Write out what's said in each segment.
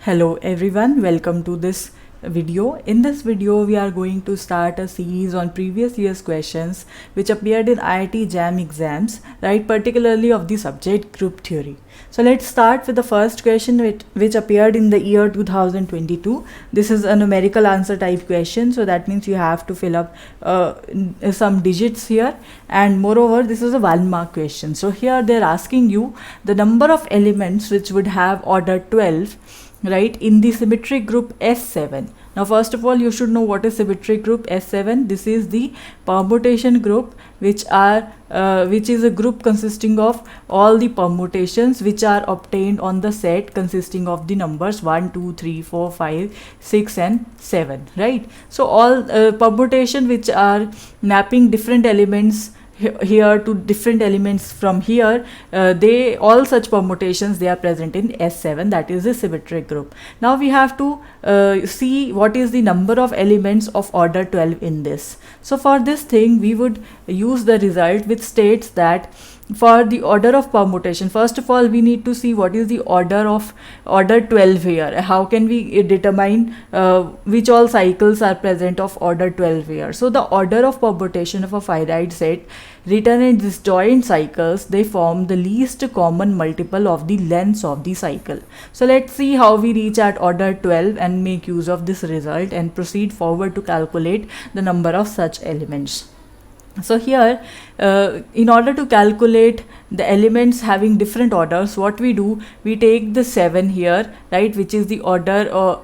Hello everyone, welcome to this video. In this video we are going to start a series on previous year's questions which appeared in IIT-JAM exams, right, particularly of the subject group theory. So let's start with the first question which appeared in the year 2022. This is a numerical answer type question, so that means you have to fill up some digits here, and moreover this is a 1 mark question. So here they're asking you the number of elements which would have order 12, right, in the symmetric group S7. Now first of all you should know what is symmetric group S7. This is the permutation group which is a group consisting of all the permutations which are obtained on the set consisting of the numbers 1 2 3 4 5 6 and 7, right? So all permutation which are mapping different elements here to different elements from here, all such permutations, they are present in S7, that is the symmetric group. Now we have to see what is the number of elements of order 12 in this. So for this thing we would use the result which states that for the order of permutation, first of all we need to see what is the order of order 12 here. How can we determine which all cycles are present of order 12 here? So the order of permutation of a finite set written in disjoint cycles, they form the least common multiple of the lengths of the cycle. So let's see how we reach at order 12 and make use of this result and proceed forward to calculate the number of such elements. So here in order to calculate the elements having different orders, what we do, we take the 7 here, right, which is the order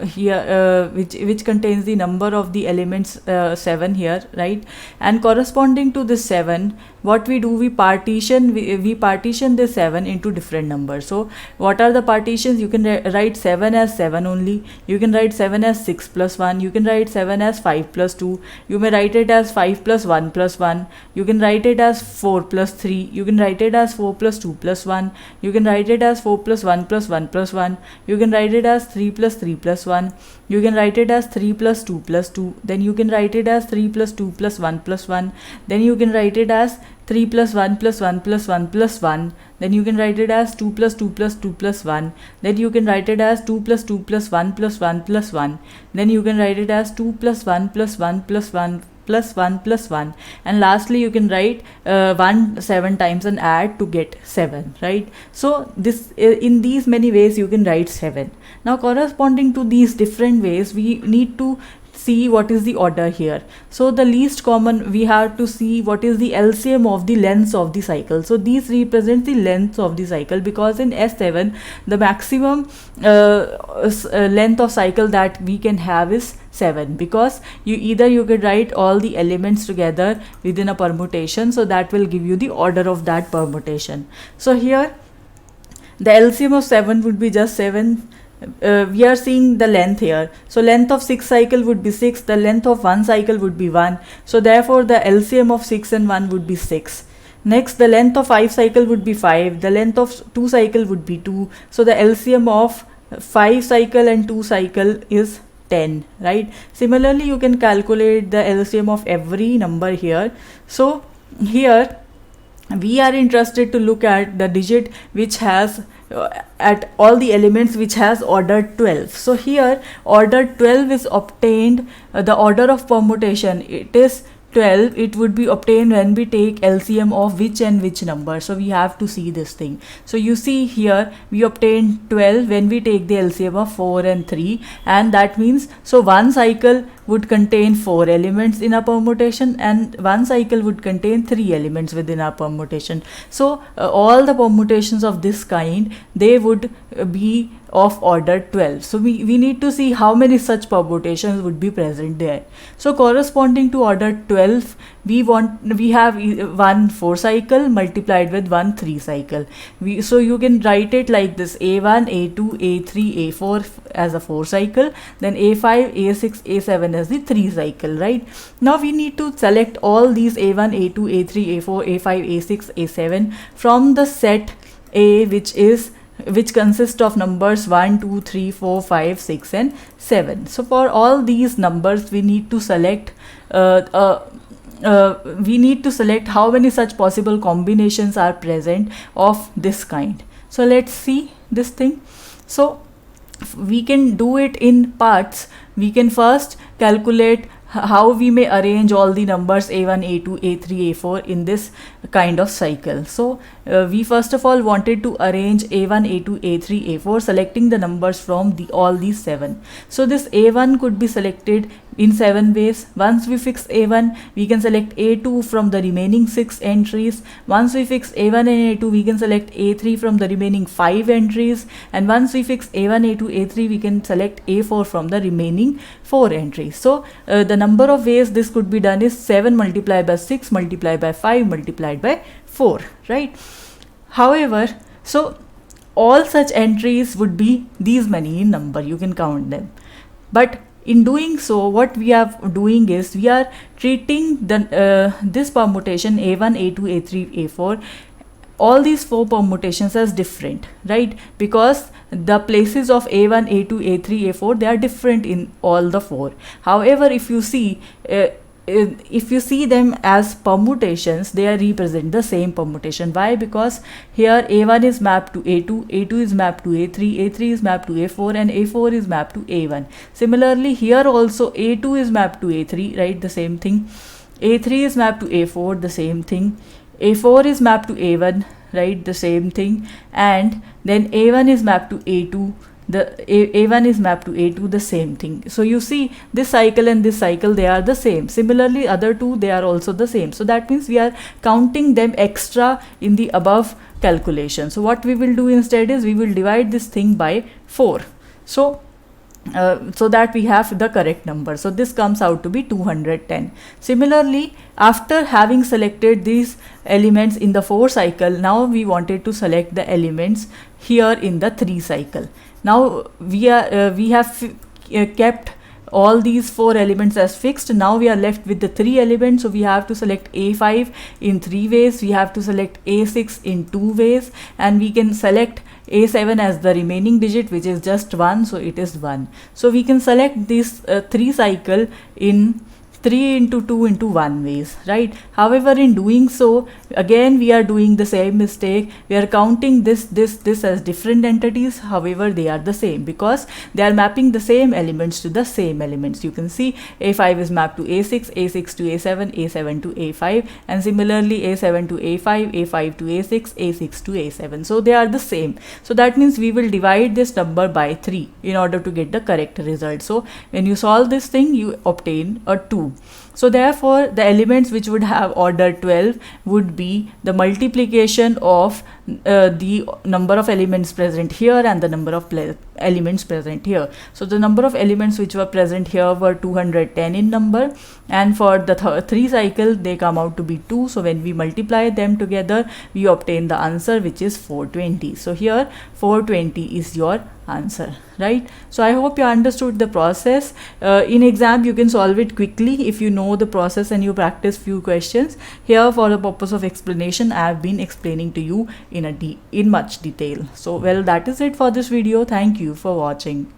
here which contains the number of the elements 7 here, right, and corresponding to this 7, what we do, we partition the 7 into different numbers. So what are the partitions? You can write 7 as 7 only, you can write 7 as 6 plus 1, you can write 7 as 5 plus 2, you may write it as 5 plus 1 plus 1, you can write it as 4 plus 3, you can write it as 4 plus 2 plus 1, you can write it as 4 plus 1 plus 1 plus 1, you can write it as 3 plus 3 plus 1, you can write it as 3 plus 2 plus 2, then you can write it as 3 plus 2 plus 1 plus 1, then you can write it as 3 plus 1 plus 1 plus 1 plus 1, then you can write it as 2 plus 2 plus 2 plus 1, then you can write it as 2 plus 2 plus 1 plus 1 plus 1, then you can write it as 2 plus 1 plus 1 plus 1 plus 1 plus 1, and lastly you can write 1 7 times and add to get 7, right? So this in these many ways you can write 7. Now corresponding to these different ways we need to see what is the order here. So the least common, we have to see what is the LCM of the lengths of the cycle. So these represent the lengths of the cycle, because in S7 the maximum length of cycle that we can have is 7, because you could write all the elements together within a permutation, so that will give you the order of that permutation. So here the LCM of 7 would be just 7. We are seeing the length here, so length of 6 cycle would be 6, the length of 1 cycle would be 1, so therefore the LCM of 6 and 1 would be 6. Next, the length of 5 cycle would be 5, the length of 2 cycle would be 2, so the LCM of 5 cycle and 2 cycle is 10, right? Similarly you can calculate the LCM of every number here. So here we are interested to look at the digit which has at all the elements which has order 12. So here order 12 is obtained, the order of permutation, it is 12, it would be obtained when we take LCM of which and which number. So we have to see this thing. So you see here we obtain 12 when we take the LCM of 4 and 3, and that means, so one cycle would contain 4 elements in a permutation and one cycle would contain 3 elements within a permutation. So all the permutations of this kind, they would be of order 12. So we need to see how many such permutations would be present there. So corresponding to order 12, we have 1 4 cycle multiplied with 1 3 cycle. So you can write it like this: A1, A2, A3, A4 as a 4 cycle, then A5, A6, A7 as the 3 cycle, right? Now we need to select all these A1, A2, A3, A4, A5, A6, A7 from the set A, which consists of numbers 1 2 3 4 5 6 and 7. So for all these numbers we need to select how many such possible combinations are present of this kind. So let's see this thing. So we can do it in parts. We can first calculate how we may arrange all the numbers a1, a2, a3, a4 in this kind of cycle. So we first of all wanted to arrange a1, a2, a3, a4, selecting the numbers from all these 7. So this a1 could be selected in 7 ways. Once we fix a1, we can select a2 from the remaining 6 entries. Once we fix a1 and a2, we can select a3 from the remaining 5 entries. And once we fix a1, a2, a3, we can select a4 from the remaining 4 entries. So the number of ways this could be done is 7 multiplied by 6 multiplied by 5 multiplied by 4, right? However, so all such entries would be these many in number, you can count them. But in doing so, what we are doing is we are treating the this permutation a1, a2, a3, a4, all these 4 permutations as different, right? Because the places of a1, a2, a3, a4, they are different in all the 4. However, if you see them as permutations, they represent the same permutation. Why? Because here a1 is mapped to a2, a2 is mapped to a3, a3 is mapped to a4, and a4 is mapped to a1. Similarly, here also a2 is mapped to a3, right? The same thing. a3 is mapped to a4, the same thing. a4 is mapped to a1, right? The same thing. And then a1 is mapped to a2, a1 is mapped to a2, the same thing. So you see, this cycle and this cycle, they are the same. Similarly, other two, they are also the same. So that means we are counting them extra in the above calculation. So what we will do instead is we will divide this thing by 4. So that we have the correct number. So this comes out to be 210. Similarly, after having selected these elements in the 4 cycle, now we wanted to select the elements here in the 3 cycle. Now we have kept all these 4 elements as fixed. Now we are left with the 3 elements. So we have to select a5 in 3 ways. We have to select a6 in 2 ways, and we can select a7 as the remaining digit, which is just 1, so it is 1. So we can select this 3 cycle in 3 into 2 into 1 ways, right? However, in doing so, again we are doing the same mistake. We are counting this as different entities. However, they are the same because they are mapping the same elements to the same elements. You can see a5 is mapped to a6, a6 to a7, a7 to a5, and similarly a7 to a5, a5 to a6, a6 to a7. So they are the same. So that means we will divide this number by 3 in order to get the correct result. So when you solve this thing, you obtain a 2. So therefore, the elements which would have order 12 would be the multiplication of the number of elements present here and the number of elements present here. So the number of elements which were present here were 210 in number, and for the 3 cycle they come out to be 2. So when we multiply them together, we obtain the answer, which is 420. So here 420 is your answer, right? So I hope you understood the process. In exam you can solve it quickly if you know the process and you practice few questions. Here, for the purpose of explanation, I have been explaining to you in much detail. So well, that is it for this video. Thank you for watching.